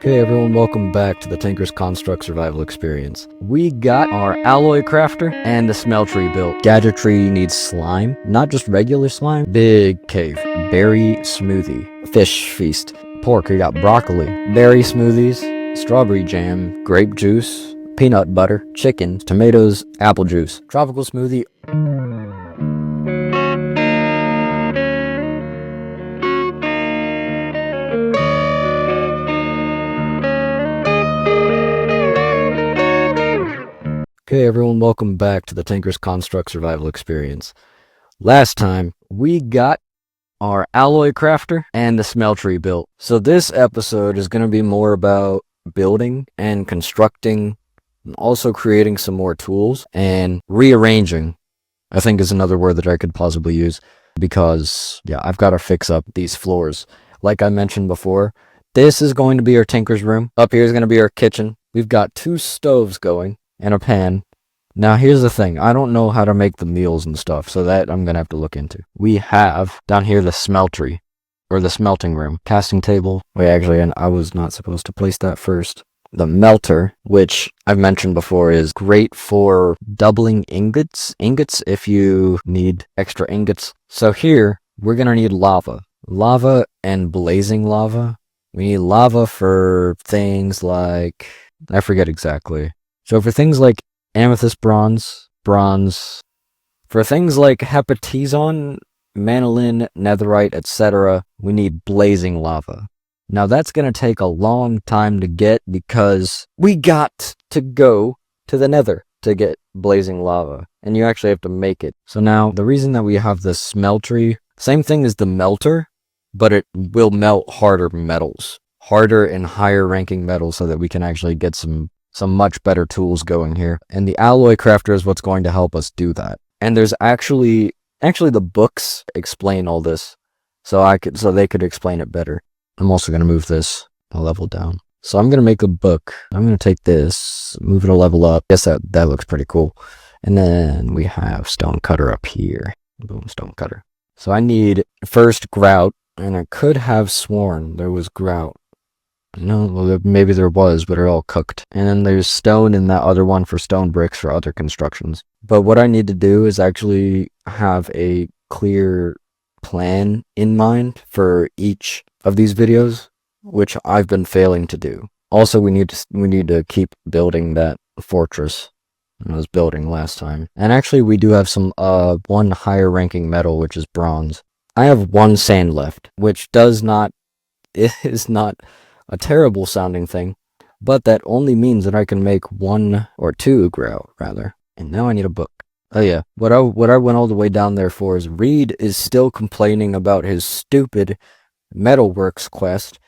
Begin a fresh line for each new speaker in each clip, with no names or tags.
Okay everyone, welcome back to the Tinker's Construct Survival Experience. We got our alloy crafter and the smeltery built. Gadgetry needs slime, not just regular slime. Big cave, berry smoothie, fish feast, pork, we got broccoli, berry smoothies, strawberry jam, grape juice, peanut butter, chicken, tomatoes, apple juice, tropical smoothie. Okay everyone, welcome back to the Tinker's Construct Survival Experience. Last time, we got our alloy crafter and the smeltery built. So this episode is going to be more about building and constructing, and also creating some more tools, and rearranging, I think is another word that I could possibly use, because, yeah, I've got to fix up these floors. Like I mentioned before, this is going to be our Tinker's room. Up here is going to be our kitchen. We've got 2 stoves going and a pan. Now here's the thing, I don't know how to make the meals and stuff, so that I'm gonna have to look into. We have down here the smeltery, or the smelting room, casting table. Wait, actually, and I was not supposed to place that first. The melter, which I've mentioned before, is great for doubling ingots if you need extra ingots. So here, we're gonna need lava and blazing lava. We need lava for things like, I forget exactly. So for things like amethyst bronze, for things like hepatizon, manolin, netherite, etc., we need blazing lava. Now that's going to take a long time to get because we got to go to the nether to get blazing lava, and you actually have to make it. So now the reason that we have the smeltery, same thing as the melter, but it will melt harder metals, harder and higher ranking metals, so that we can actually get some much better tools going here. And the alloy crafter is what's going to help us do that. And there's actually the books explain all this, so they could explain it better. I'm also going to move this a level down. So I'm going to make a book. I'm going to take this, move it a level up. Guess that looks pretty cool. And then we have stone cutter up here. Boom, stone cutter. So I need first grout, and I could have sworn there was grout. No, well, maybe there was, but they're all cooked. And then there's stone in that other one for stone bricks for other constructions. But what I need to do is actually have a clear plan in mind for each of these videos, which I've been failing to do. Also, we need to keep building that fortress I was building last time. And actually, we do have some one higher ranking metal, which is bronze. I have 1 sand left, which is not a terrible sounding thing, but that only means that I can make 1 or 2 grout, rather. And now I need a book. Oh yeah, what I went all the way down there for is Reed is still complaining about his stupid Metalworks quest,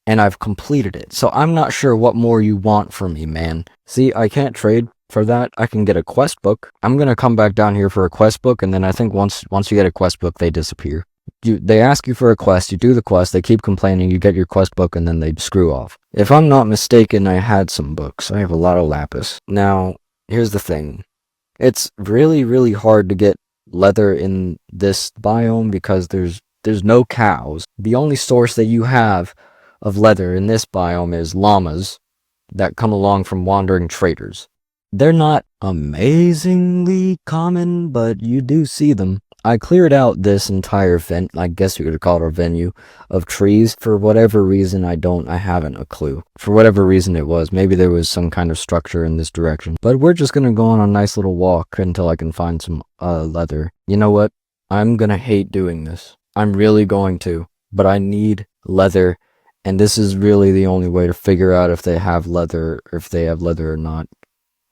and I've completed it. So I'm not sure what more you want from me, man. See, I can't trade for that. I can get a quest book. I'm gonna come back down here for a quest book, and then I think once you get a quest book, they disappear. They ask you for a quest, you do the quest, they keep complaining, you get your quest book, and then they screw off. If I'm not mistaken, I had some books. I have a lot of lapis. Now, here's the thing. It's really, really hard to get leather in this biome because there's no cows. The only source that you have of leather in this biome is llamas that come along from wandering traders. They're not amazingly common, but you do see them. I cleared out this entire I guess you could call it a venue, of trees. For whatever reason, I haven't a clue. For whatever reason it was, maybe there was some kind of structure in this direction. But we're just gonna go on a nice little walk until I can find some leather. You know what? I'm gonna hate doing this. I'm really going to. But I need leather, and this is really the only way to figure out if they have leather, or not.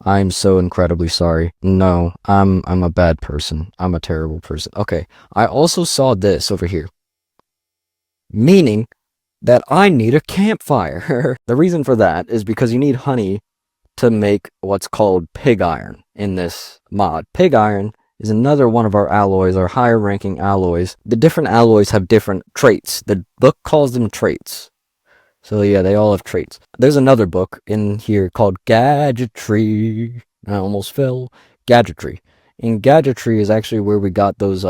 I'm so incredibly sorry. No, I'm a bad person. I'm a terrible person. Okay, I also saw this over here, meaning that I need a campfire. The reason for that is because you need honey to make what's called pig iron in this mod. Pig iron is another one of our alloys, our higher ranking alloys. The different alloys have different traits. The book calls them traits. So yeah, they all have traits. There's another book in here called Gadgetry. I almost fell. Gadgetry. And Gadgetry is actually where we got those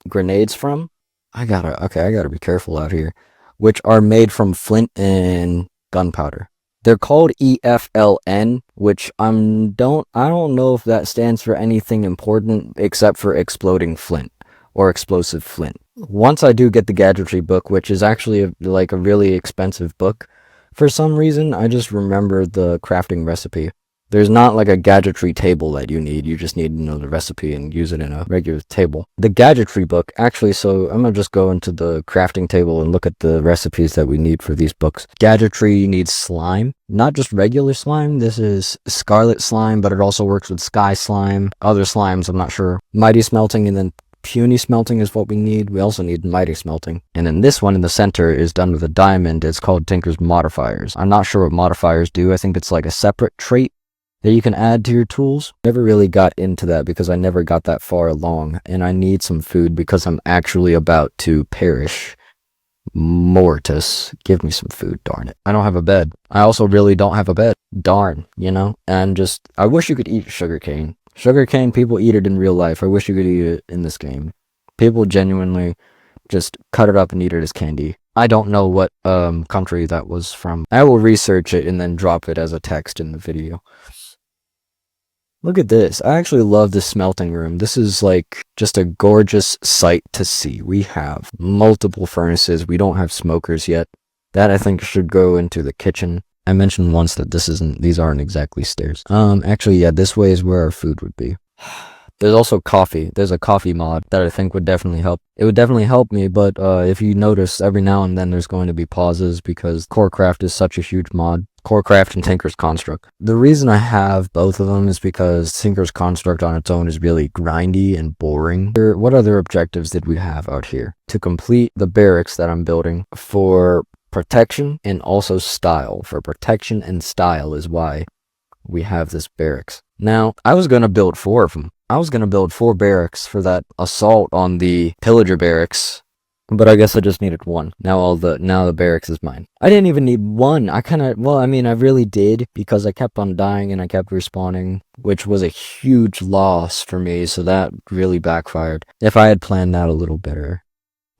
grenades from. I gotta be careful out here. Which are made from flint and gunpowder. They're called EFLN, which I don't know if that stands for anything important except for exploding flint or explosive flint. Once I do get the gadgetry book, which is actually like a really expensive book, for some reason I just remember the crafting recipe. There's not like a gadgetry table that you need. You just need to know the recipe and use it in a regular table. The gadgetry book, actually, so I'm going to just go into the crafting table and look at the recipes that we need for these books. Gadgetry needs slime, not just regular slime. This is scarlet slime, but it also works with sky slime. Other slimes, I'm not sure. Mighty smelting, and then puny smelting is what we need. We also need mighty smelting. And then this one in the center is done with a diamond. It's called Tinker's Modifiers. I'm not sure what modifiers do. I think it's like a separate trait that you can add to your tools. Never really got into that because I never got that far along, and I need some food because I'm actually about to perish. Mortis, give me some food, darn it. I don't have a bed. I also really don't have a bed. Darn, you know? And I wish you could eat sugarcane. Sugarcane, people eat it in real life. I wish you could eat it in this game. People genuinely just cut it up and eat it as candy. I don't know what country that was from. I will research it and then drop it as a text in the video. Look at this. I actually love this smelting room. This is like just a gorgeous sight to see. We have multiple furnaces. We don't have smokers yet. That I think should go into the kitchen. I mentioned once that these aren't exactly stairs. Actually, yeah, this way is where our food would be. There's also coffee. There's a coffee mod that I think would definitely help. It would definitely help me, but if you notice, every now and then there's going to be pauses because Corecraft is such a huge mod. Corecraft and Tinker's Construct. The reason I have both of them is because Tinker's Construct on its own is really grindy and boring. What other objectives did we have out here? To complete the barracks that I'm building for protection and also style. For protection and style is why we have this barracks. Now, I was going to build 4 of them. I was going to build 4 barracks for that assault on the pillager barracks, but I guess I just needed 1. Now the barracks is mine. I didn't even need 1. I really did, because I kept on dying and I kept respawning, which was a huge loss for me, so that really backfired. If I had planned that a little better,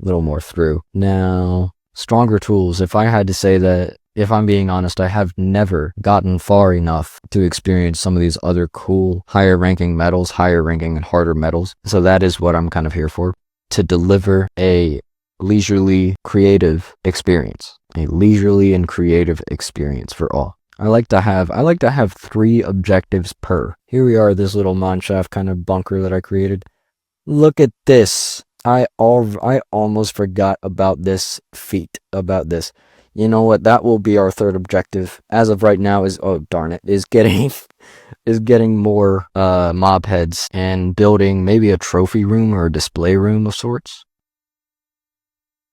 a little more through. Now, stronger tools. If I had to say that, if I'm being honest, I have never gotten far enough to experience some of these other cool, higher ranking metals, higher ranking and harder metals. So that is what I'm kind of here for. To deliver a leisurely, creative experience. A leisurely and creative experience for all. I like to have 3 objectives per. Here we are, this little mineshaft kind of bunker that I created. Look at this. I almost forgot about this feat, about this. You know what? That will be our 3rd objective. As of right now is getting more mob heads and building maybe a trophy room or a display room of sorts.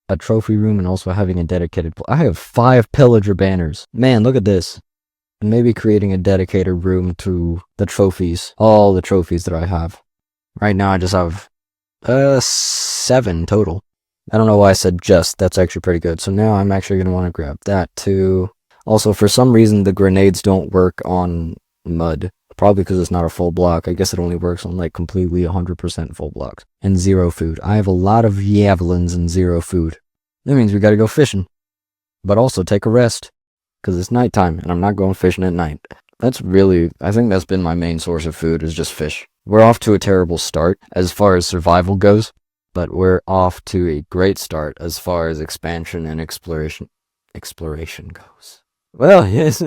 A trophy room and also having a dedicated. I have 5 pillager banners. Man, look at this. And maybe creating a dedicated room to the trophies. All the trophies that I have. Right now I just have 7 total. I don't know why I said just. That's actually pretty good. So now I'm actually going to want to grab that too. Also, for some reason, the grenades don't work on mud. Probably because it's not a full block. I guess it only works on like completely 100% full blocks. And 0 food. I have a lot of javelins and 0 food. That means we got to go fishing. But also take a rest. Because it's nighttime and I'm not going fishing at night. I think that's been my main source of food, is just fish. We're off to a terrible start as far as survival goes. But we're off to a great start as far as expansion and exploration goes. Well, yes,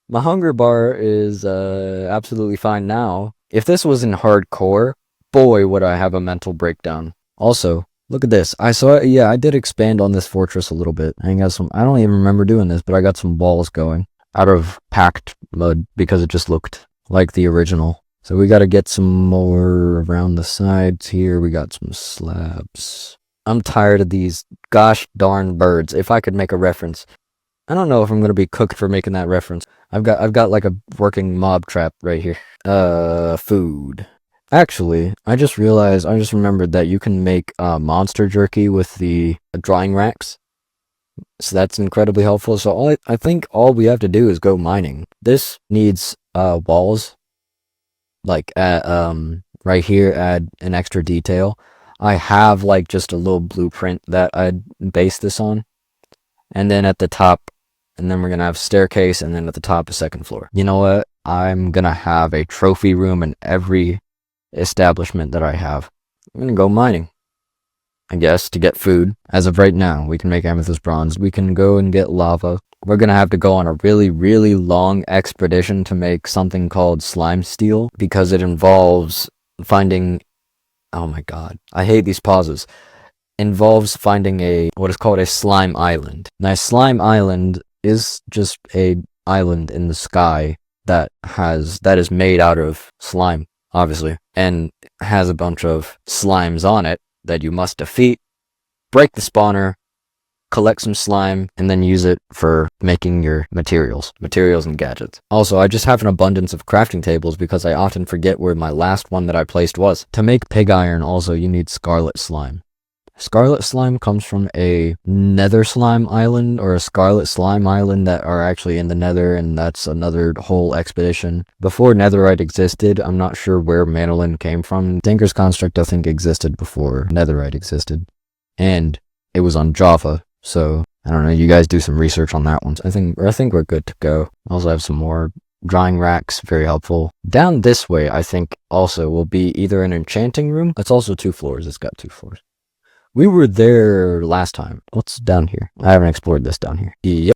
my hunger bar is absolutely fine now. If this was in hardcore, boy, would I have a mental breakdown. Also, look at this. I did expand on this fortress a little bit. I don't even remember doing this, but I got some walls going out of packed mud because it just looked like the original. So we got to get some more around the sides here. We got some slabs. I'm tired of these gosh darn birds. If I could make a reference. I don't know if I'm going to be cooked for making that reference. I've got like a working mob trap right here. Food. Actually, I just remembered that you can make monster jerky with the drying racks. So that's incredibly helpful. So I think all we have to do is go mining. This needs walls. Like right here, add an extra detail. I have like just a little blueprint that I'd base this on, and then at the top and then we're gonna have staircase, and then at the top a second floor. You know what? I'm gonna have a trophy room in every establishment that I have. I'm gonna go mining, I guess, to get food. As of right now, we can make amethyst bronze. We can go and get lava. We're gonna have to go on a really, really long expedition to make something called slime steel, because it involves finding... Oh my god, I hate these pauses. Involves finding what is called a slime island. Now, slime island is just a island in the sky that is made out of slime, obviously, and has a bunch of slimes on it that you must defeat, break the spawner, collect some slime, and then use it for making your materials and gadgets. Also, I just have an abundance of crafting tables because I often forget where my last one that I placed was. To make pig iron, also, you need scarlet slime. Scarlet slime comes from a nether slime island, or a scarlet slime island that are actually in the nether, and that's another whole expedition. Before netherite existed, I'm not sure where Manolin came from. Tinker's Construct, I think, existed before netherite existed. And it was on Java, so I don't know, you guys do some research on that one. I think we're good to go. I also have some more drying racks, very helpful. Down this way, I think, also will be either an enchanting room. It's also 2 floors, it's got 2 floors. We were there last time. What's down here? I haven't explored this down here. Yep.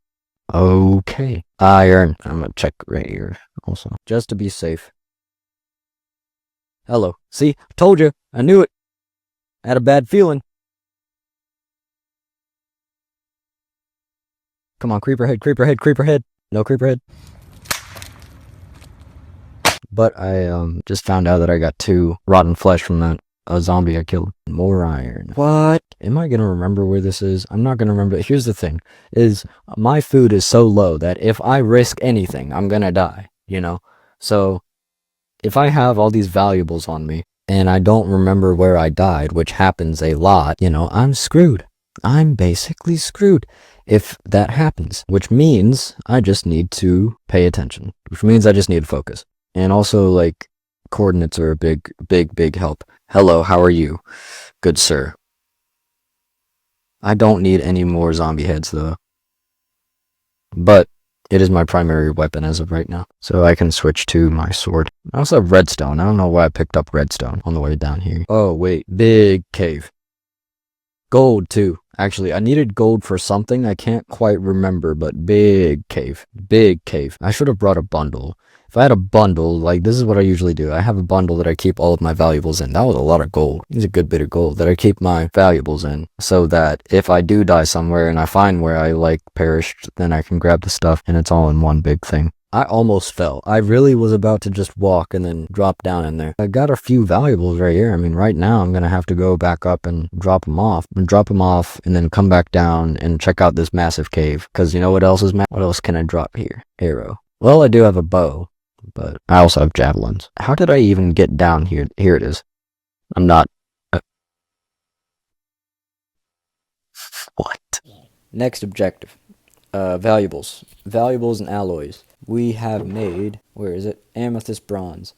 Okay. Iron. I'm gonna check right here also, just to be safe. Hello. See? Told you. I knew it. I had a bad feeling. Come on, creeper head, creeper head, creeper head. No creeper head. But I just found out that I got 2 rotten flesh from that zombie I killed. More iron. What? Am I gonna remember where this is? I'm not gonna remember. Here's the thing, is my food is so low that if I risk anything, I'm gonna die, you know? So, if I have all these valuables on me, and I don't remember where I died, which happens a lot, you know, I'm screwed. I'm basically screwed if that happens, which means I just need to pay attention, which means I just need to focus. And also, like, coordinates are a big help. Hello, how are you, good sir? I don't need any more zombie heads, though. But it is my primary weapon as of right now, so I can switch to my sword. I also have redstone. I don't know why I picked up redstone on the way down here. Oh, wait. Big cave. Gold, too. Actually, I needed gold for something. I can't quite remember, but big cave. Big cave. I should have brought a bundle. If I had a bundle, like, this is what I usually do. I have a bundle that I keep all of my valuables in. That was a lot of gold. It's a good bit of gold that I keep my valuables in, so that if I do die somewhere and I find where I, like, perished, then I can grab the stuff and it's all in one big thing. I almost fell. I really was about to just walk and then drop down in there. I got a few valuables right here. I mean, right now I'm gonna have to go back up and drop them off. And then come back down and check out this massive cave. Because you know what else is what else can I drop here? Arrow. Well, I do have a bow, but I also have javelins. How did I even get down here? Here it is. I'm not... What? Next objective. Valuables. Valuables and alloys. We have made, where is it? Amethyst bronze.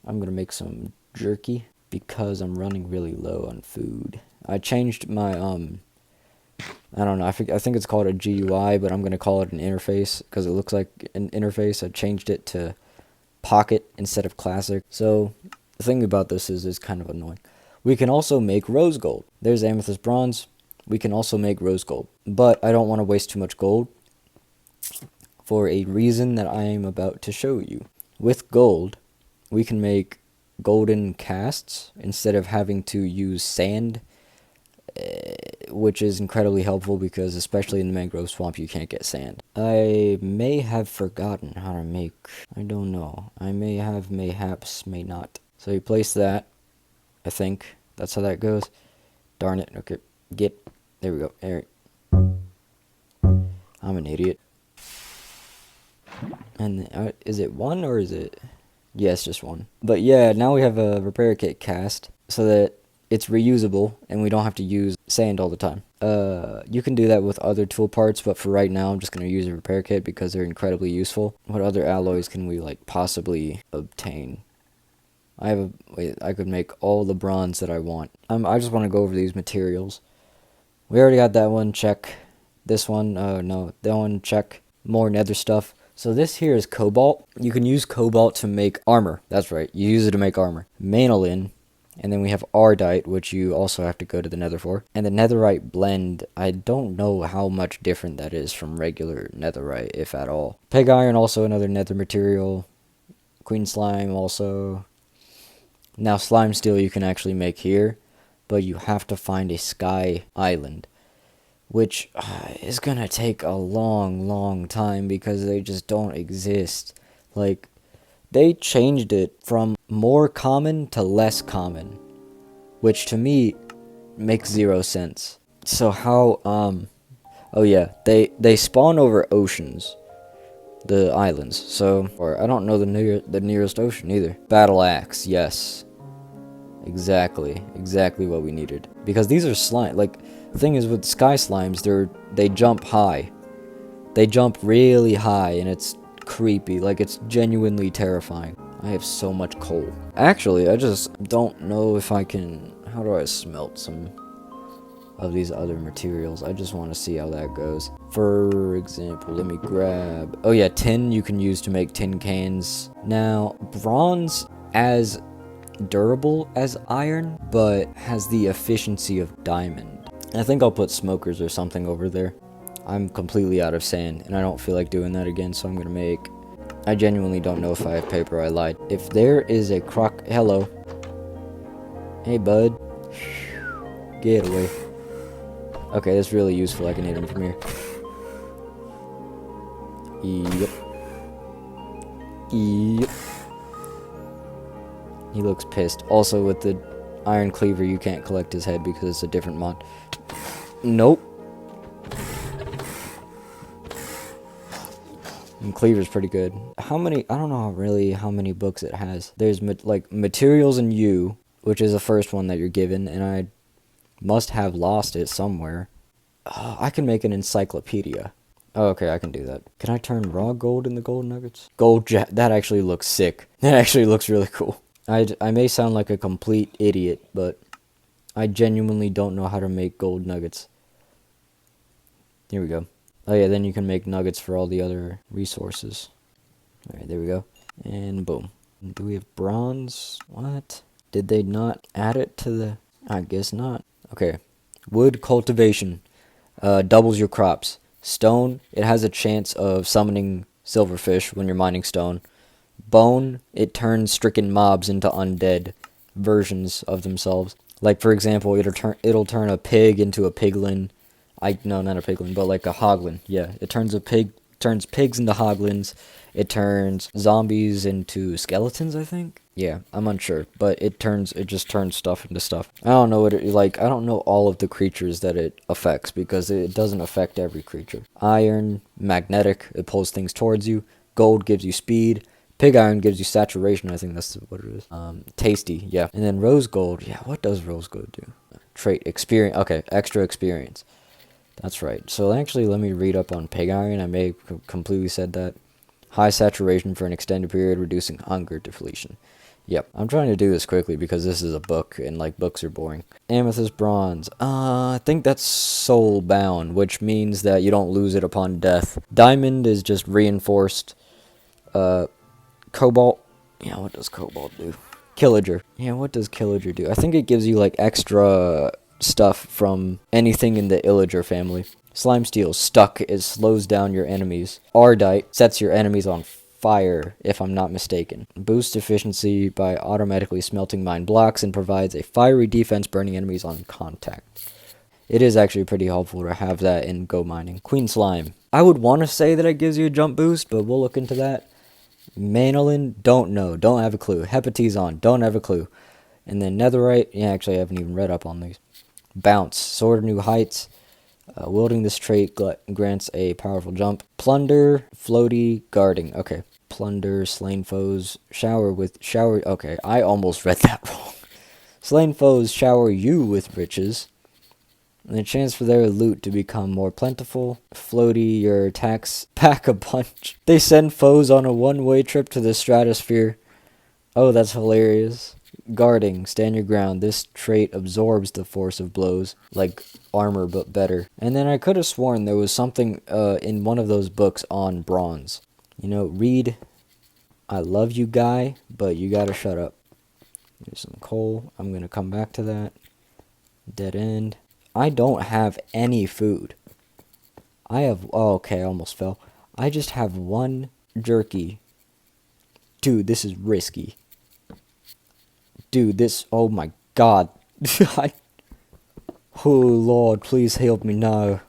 I'm gonna make some jerky because I'm running really low on food. I changed my, I don't know, I think it's called a GUI, but I'm gonna call it an interface because it looks like an interface. I changed it to pocket instead of classic. So the thing about this is it's kind of annoying. We can also make rose gold. There's amethyst bronze. We can also make rose gold, but I don't want to waste too much gold, for a reason that I am about to show you. With gold, we can make golden casts instead of having to use sand, which is incredibly helpful because especially in the Mangrove Swamp you can't get sand. I may have forgotten how to make, I don't know. I may have, mayhaps, may not. So you place that, I think. That's how that goes. Darn it, okay. There we go. I'm an idiot. And is it 1 or is it... Yeah, it's just 1. But yeah, now we have a repair kit cast so that it's reusable and we don't have to use sand all the time. You can do that with other tool parts, but for right now I'm just going to use a repair kit because they're incredibly useful. What other alloys can we like possibly obtain? I could make all the bronze that I want. I just want to go over these materials. We already got that one, check. This one, no, that one, check. more nether stuff. So this here is cobalt. You can use cobalt to make armor. That's right, you use it to make armor. Manolin, and then we have ardite, which you also have to go to the nether for. And the netherite blend, I don't know how much different that is from regular netherite, if at all. Pig iron, also another nether material. Queen slime also. Now slime steel you can actually make here, but you have to find a sky island, which is gonna take a long time because they just don't exist. Like, they changed it from more common to less common, which to me makes 0 sense. So how, oh yeah, they spawn over oceans, the islands. So, or I don't know the nearest ocean either. Battle axe, yes. Exactly what we needed. Because these are slime, like, the thing is with sky slimes, they jump high. They jump really high, and it's creepy. Like, it's genuinely terrifying. I have so much coal. Actually, I just don't know if I can... How do I smelt some of these other materials? I just want to see how that goes. For example, let me grab... Oh yeah, tin you can use to make tin cans. Now, bronze as durable as iron, but has the efficiency of diamond. I think I'll put smokers or something over there. I'm completely out of sand, and I don't feel like doing that again, so I'm gonna make... I genuinely don't know if I have paper. I lied. If there is a hello. Hey, bud. Get away. Okay, that's really useful. I can hit him from here. Yep. He looks pissed. Also, with the iron cleaver, you can't collect his head because it's a different mod. Nope. And cleaver's pretty good. How many... I don't know really how many books it has. There's, like, Materials in You, which is the first one that you're given, and I must have lost it somewhere. I can make an encyclopedia. Oh, okay, I can do that. Can I turn raw gold into gold nuggets? That actually looks sick. That actually looks really cool. I may sound like a complete idiot, but I genuinely don't know how to make gold nuggets. Here we go. Oh yeah, then you can make nuggets for all the other resources. Alright, there we go. And boom. Do we have bronze? What? Did they not add it to the... I guess not. Okay. Wood cultivation. Doubles your crops. Stone, it has a chance of summoning silverfish when you're mining stone. Bone, it turns stricken mobs into undead versions of themselves. Like, for example, it'll turn a pig into a piglin. No, not a piglin, but like a hoglin. Yeah, it turns pigs into hoglins. It turns zombies into skeletons, I think. Yeah, I'm unsure, but it just turns stuff into stuff. I don't know I don't know all of the creatures that it affects because it doesn't affect every creature. Iron, magnetic, it pulls things towards you. Gold gives you speed. Pig iron gives you saturation, I think that's what it is. Tasty, yeah. And then rose gold, yeah, what does rose gold do? Trait, experience, okay, extra experience. That's right. So actually, let me read up on pig iron. I may have completely said that. High saturation for an extended period, reducing hunger depletion. Yep, I'm trying to do this quickly because this is a book, and like books are boring. Amethyst bronze. I think that's soul bound, which means that you don't lose it upon death. Diamond is just reinforced. Cobalt. Yeah, what does cobalt do? Killager. Yeah, what does Killager do? I think it gives you like extra stuff from anything in the Illager family. Slime steel. Stuck. It slows down your enemies. Ardite sets your enemies on fire, if I'm not mistaken. Boosts efficiency by automatically smelting mine blocks and provides a fiery defense, burning enemies on contact. It is actually pretty helpful to have that in go mining. Queen slime. I would want to say that it gives you a jump boost, but we'll look into that. Manolin, don't know. Don't have a clue. Hepatizon, don't have a clue. And then netherite, yeah, actually I haven't even read up on these. Bounce, soar to new heights. Wielding this trait grants a powerful jump. Plunder, floaty, guarding. Okay. Plunder, slain foes, shower. Okay, I almost read that wrong. Slain foes shower you with riches. And a chance for their loot to become more plentiful. Floaty, your attacks pack a punch. They send foes on a one-way trip to the stratosphere. Oh, that's hilarious. Guarding, stand your ground. This trait absorbs the force of blows, like armor but better. And then I could have sworn there was something in one of those books on bronze. You know, read, I love you guy, but you gotta shut up. Here's some coal. I'm gonna come back to that. Dead end. I don't have any food. I have, oh, okay, I almost fell. I just have one jerky. Dude, this is risky. Dude, this, oh my god. Oh lord, please help me now.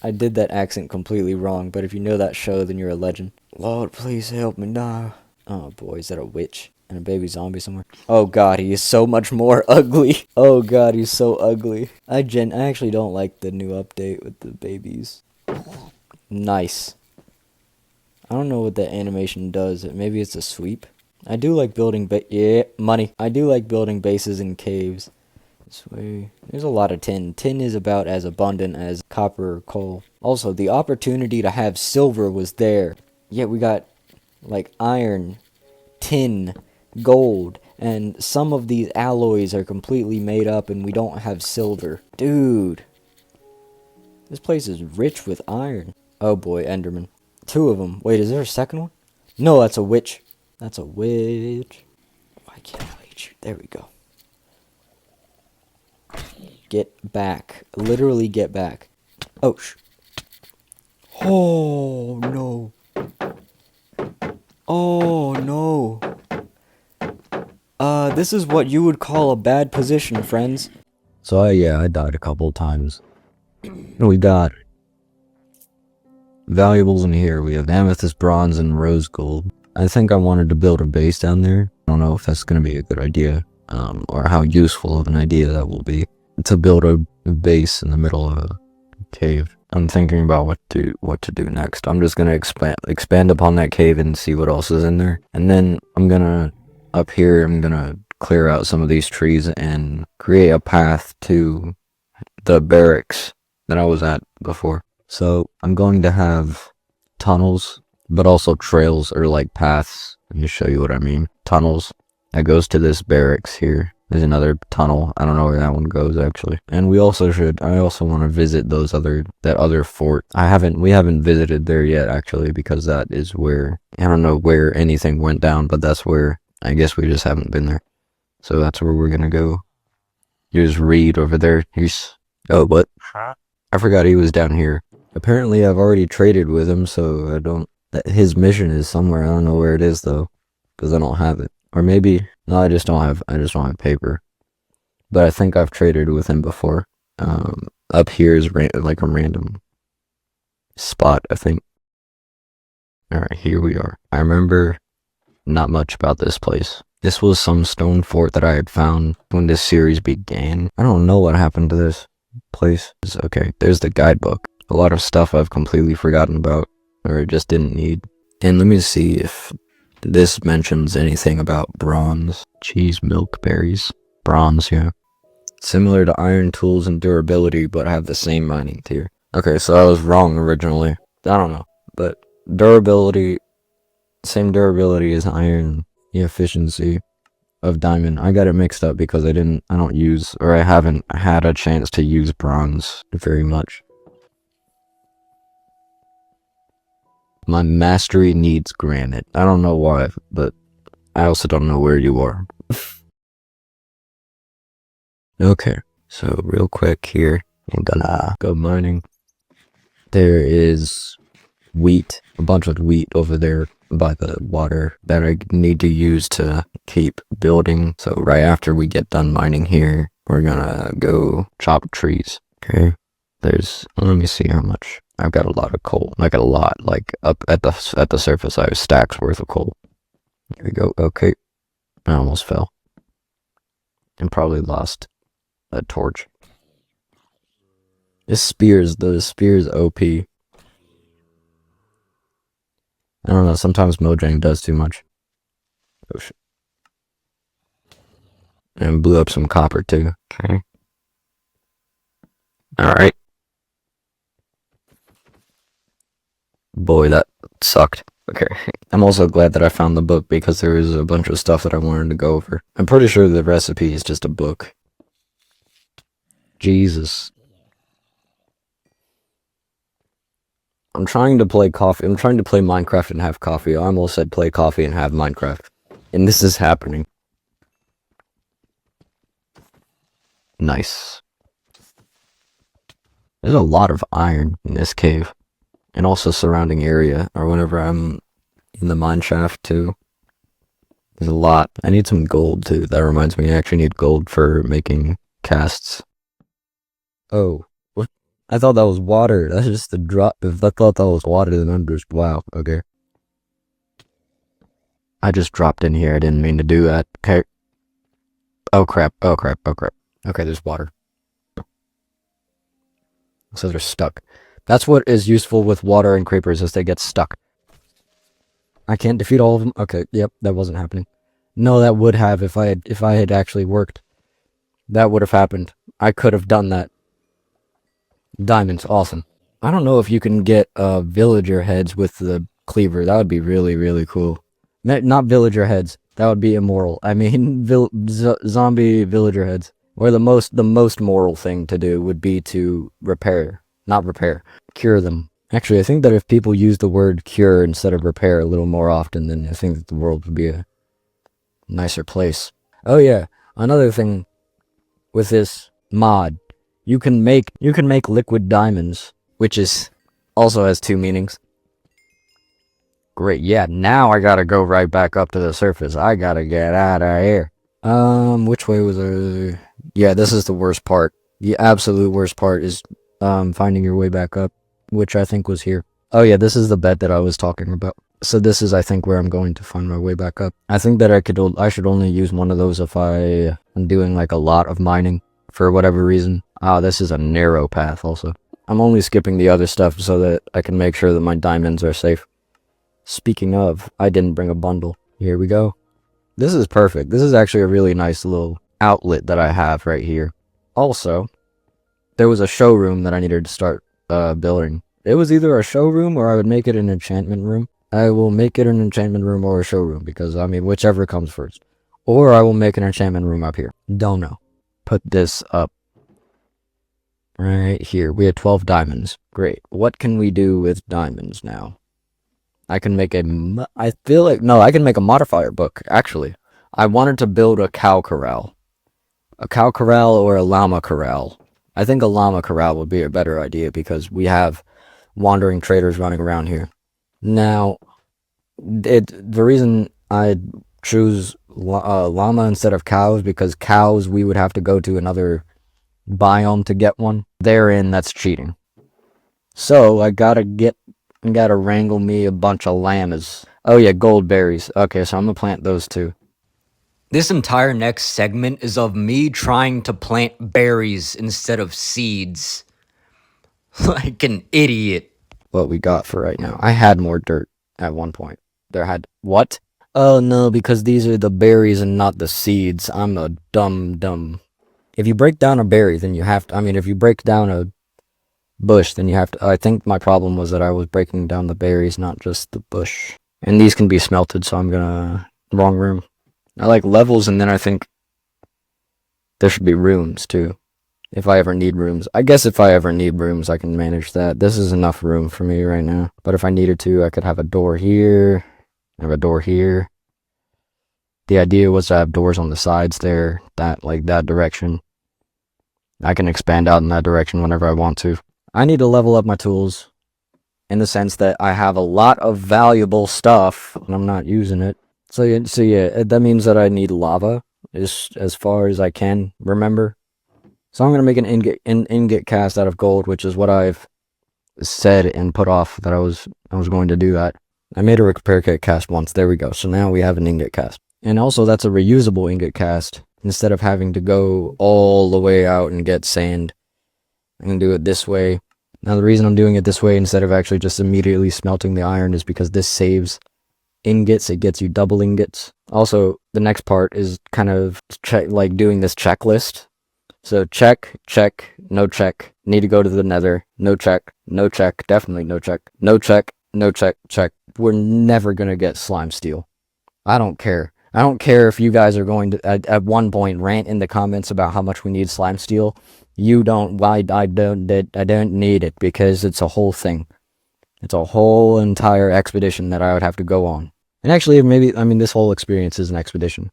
I did that accent completely wrong, but if you know that show, then you're a legend. Lord, please help me now. Oh boy, is that a witch and a baby zombie somewhere? Oh god, he is so much more ugly. Oh god, he's so ugly. I actually don't like the new update with the babies. Nice. I don't know what that animation does. Maybe it's a sweep. I do like building money. I do like building bases in caves. This way. There's a lot of tin. Tin is about as abundant as copper or coal. Also, the opportunity to have silver was there. Yet we got, like, iron, tin, gold, and some of these alloys are completely made up and we don't have silver. Dude. This place is rich with iron. Oh boy, Enderman. 2 of them. Wait, is there a second one? No, that's a witch. That's a witch. Why can't I reach you? There we go. Get back. Literally get back. Oh, oh, no. Oh, no. This is what you would call a bad position, friends. So, yeah, I died a couple times. We got valuables in here. We have amethyst, bronze, and rose gold. I think I wanted to build a base down there. I don't know if that's going to be a good idea, or how useful of an idea that will be. To build a base in the middle of a cave. I'm thinking about what to do next. I'm just gonna expand upon that cave and see what else is in there. And then I'm gonna clear out some of these trees and create a path to the barracks that I was at before. So I'm going to have tunnels, but also trails or like paths. Let me show you what I mean. Tunnels that goes to this barracks here. There's another tunnel. I don't know where that one goes actually. And I also want to visit that other fort. We haven't visited there yet actually, because that is where, I don't know where anything went down, but that's where, I guess we just haven't been there. So that's where we're gonna go. Here's Reed over there. Oh, what? Huh? I forgot he was down here. Apparently I've already traded with him, so his mission is somewhere. I don't know where it is though, because I don't have it. Or maybe, no, I just don't have paper. But I think I've traded with him before. Up here is like a random spot, I think. Alright, here we are. I remember not much about this place. This was some stone fort that I had found when this series began. I don't know what happened to this place. Okay, there's the guidebook. A lot of stuff I've completely forgotten about, or just didn't need. And let me see if this mentions anything about bronze. Cheese, milk, berries. Bronze, yeah. Similar to iron tools and durability, but have the same mining tier. Okay, so I was wrong originally. I don't know. But durability, same durability as iron. The efficiency of diamond. I got it mixed up because I haven't had a chance to use bronze very much. My mastery needs granite. I don't know why, but I also don't know where you are. Okay, so real quick here, I'm gonna go mining. There is wheat, a bunch of wheat over there by the water that I need to use to keep building. So right after we get done mining here, we're gonna go chop trees. Okay, let me see how much. I've got a lot of coal, like a lot, like up at the surface I have stacks worth of coal. Here we go. Okay, I almost fell and probably lost a torch. The spear's OP. I don't know, sometimes Mojang does too much. Oh shit. And blew up some copper too. Okay. Alright. Boy, that sucked. Okay. I'm also glad that I found the book because there was a bunch of stuff that I wanted to go over. I'm pretty sure the recipe is just a book. Jesus. I'm trying to play coffee. I'm trying to play Minecraft and have coffee. I almost said play coffee and have Minecraft. And this is happening. Nice. There's a lot of iron in this cave. And also surrounding area, or whenever I'm in the mine shaft too. There's a lot. I need some gold too. That reminds me, I actually need gold for making casts. Oh, what? I thought that was water. That's just a drop. If I thought that was water, then I'm just, wow, okay. I just dropped in here. I didn't mean to do that. Okay. Oh crap, oh crap, oh crap. Okay, there's water. So they're stuck. That's what is useful with water and creepers, is they get stuck. I can't defeat all of them. Okay, yep, that wasn't happening. No, that would have if I had actually worked. That would have happened. I could have done that. Diamonds, awesome. I don't know if you can get villager heads with the cleaver. That would be really, really cool. Not villager heads. That would be immoral. I mean, zombie villager heads. Where the most moral thing to do would be to cure them. Actually, I think that if people use the word cure instead of repair a little more often, then I think that the world would be a nicer place. Oh yeah, another thing with this mod, you can make liquid diamonds, which is also has two meanings. Great, yeah, now I gotta go right back up to the surface. I gotta get out of here. Which way was I? Yeah, this is the worst part. The absolute worst part is finding your way back up, which I think was here. Oh yeah, this is the bed that I was talking about. So this is, I think, where I'm going to find my way back up. I think that I should only use one of those if I am doing like a lot of mining for whatever reason. Ah, this is a narrow path also. I'm only skipping the other stuff so that I can make sure that my diamonds are safe. Speaking of, I didn't bring a bundle. Here we go. This is perfect. This is actually a really nice little outlet that I have right here. Also, there was a showroom that I needed to start building. It was either a showroom or I would make it an enchantment room. I will make it an enchantment room or a showroom because, I mean, whichever comes first. Or I will make an enchantment room up here. Don't know. Put this up right here. We had 12 diamonds. Great. What can we do with diamonds now? I can make I can make a modifier book, actually. I wanted to build a cow corral. A cow corral or a llama corral. I think a llama corral would be a better idea because we have wandering traders running around here. Now, the reason I choose llama instead of cows, because cows we would have to go to another biome to get one. Therein, that's cheating. So I gotta wrangle me a bunch of llamas. Oh yeah, gold berries. Okay, so I'm gonna plant those too. This entire next segment is of me trying to plant berries instead of seeds. Like an idiot. What we got for right now. I had more dirt at one point. What? Oh no, because these are the berries and not the seeds. I'm a dumb. If you break down a berry, then you have to, if you break down a bush, then you have to, I think my problem was that I was breaking down the berries, not just the bush. And these can be smelted, so I'm wrong room. I like levels, and then I think there should be rooms, too. If I ever need rooms. I guess if I ever need rooms, I can manage that. This is enough room for me right now. But if I needed to, I could have a door here. Have a door here. The idea was to have doors on the sides there, that direction. I can expand out in that direction whenever I want to. I need to level up my tools in the sense that I have a lot of valuable stuff and I'm not using it. So yeah, that means that I need lava as far as I can remember. So I'm going to make an ingot cast out of gold, which is what I've said and put off that I was going to do that. I made a repair kit cast once. There we go. So now we have an ingot cast. And also that's a reusable ingot cast. Instead of having to go all the way out and get sand, I'm going to do it this way. Now the reason I'm doing it this way instead of actually just immediately smelting the iron is because this saves ingots. It gets you double ingots. Also, the next part is kind of doing this checklist. So check, no check. Need to go to the nether. No check, definitely no check. No check, check. we're never gonna get slime steel. I don't care. I don't care if you guys are going to at one point rant in the comments about how much we need slime steel. You don't. I don't need it because it's a whole thing. It's a whole entire expedition that I would have to go on. And actually, maybe, I mean, this whole experience is an expedition.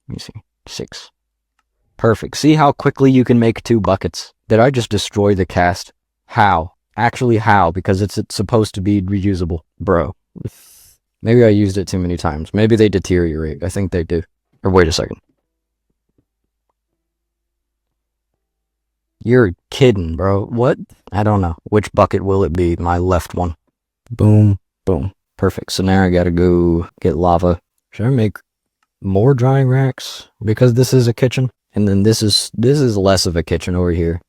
Let me see. 6. Perfect. See how quickly you can make 2 buckets? Did I just destroy the cast? How? Actually, how? Because it's supposed to be reusable. Bro. Maybe I used it too many times. Maybe they deteriorate. I think they do. Or wait a second. You're kidding, bro. What? I don't know. Which bucket will it be? My left one. Boom. Boom. Perfect. So now I gotta go get lava. Should I make more drying racks? Because this is a kitchen. And then this is less of a kitchen over here.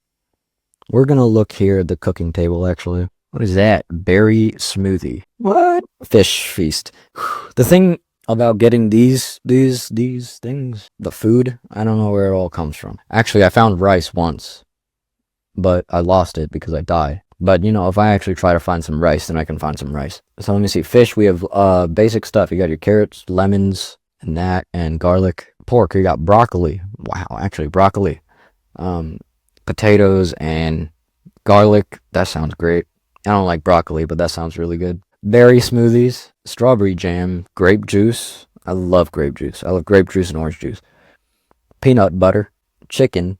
We're gonna look here at the cooking table, actually. What is that? Berry smoothie. What? Fish feast. The thing about getting these things, the food, I don't know where it all comes from. Actually, I found rice once, but I lost it because I died. But, you know, if I actually try to find some rice, then I can find some rice. So let me see. Fish, we have basic stuff. You got your carrots, lemons, and that, and garlic. Pork, you got broccoli. Wow, actually, broccoli. Potatoes and garlic. That sounds great. I don't like broccoli, but that sounds really good. Berry smoothies, strawberry jam, grape juice. I love grape juice. I love grape juice and orange juice. Peanut butter, chicken.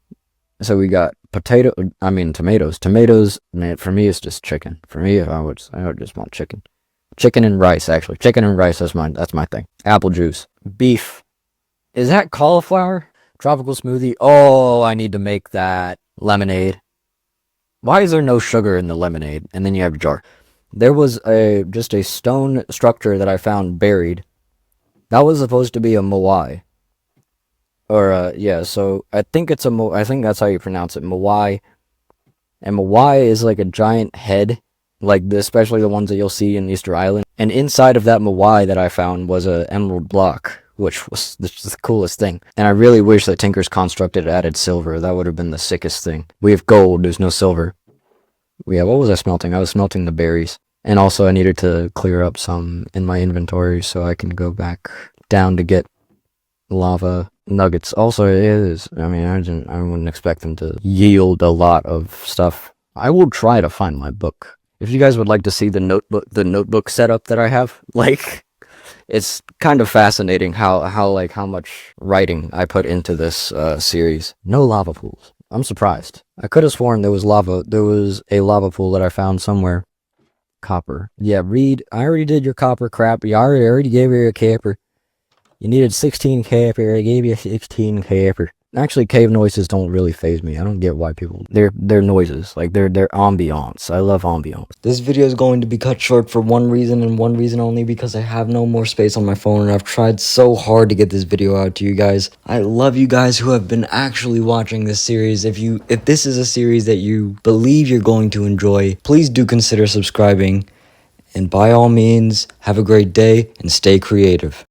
So we got tomatoes. Tomatoes, man, for me, it's just chicken. For me, I would just want chicken. Chicken and rice, actually. Chicken and rice, that's my thing. Apple juice. Beef. Is that cauliflower? Tropical smoothie. Oh, I need to make that. Lemonade. Why is there no sugar in the lemonade? And then you have a jar. There was just a stone structure that I found buried. That was supposed to be a moai. Or, yeah, so I think it's I think that's how you pronounce it, moai. And moai is like a giant head, like especially the ones that you'll see in Easter Island. And inside of that moai that I found was an emerald block, which was the coolest thing. And I really wish that Tinker's Construct had added silver. That would have been the sickest thing. We have gold, there's no silver. Yeah, what was I smelting? I was smelting the berries. And also I needed to clear up some in my inventory so I can go back down to get lava nuggets. Also, it is, I mean, I wouldn't expect them to yield a lot of stuff. I will try to find my book. If you guys would like to see the notebook setup that I have, like, it's kind of fascinating how much writing I put into this series. No lava pools. I'm surprised. I could have sworn there was a lava pool that I found somewhere. Copper. Yeah, Reed, I already did your copper crap. You already gave me your copper. You needed 16 copper. I gave you 16 copper. Actually, cave noises don't really faze me. I don't get why people... They're noises. Like, they're ambiance. I love ambiance. This video is going to be cut short for one reason and one reason only, because I have no more space on my phone and I've tried so hard to get this video out to you guys. I love you guys who have been actually watching this series. If this is a series that you believe you're going to enjoy, please do consider subscribing. And by all means, have a great day and stay creative.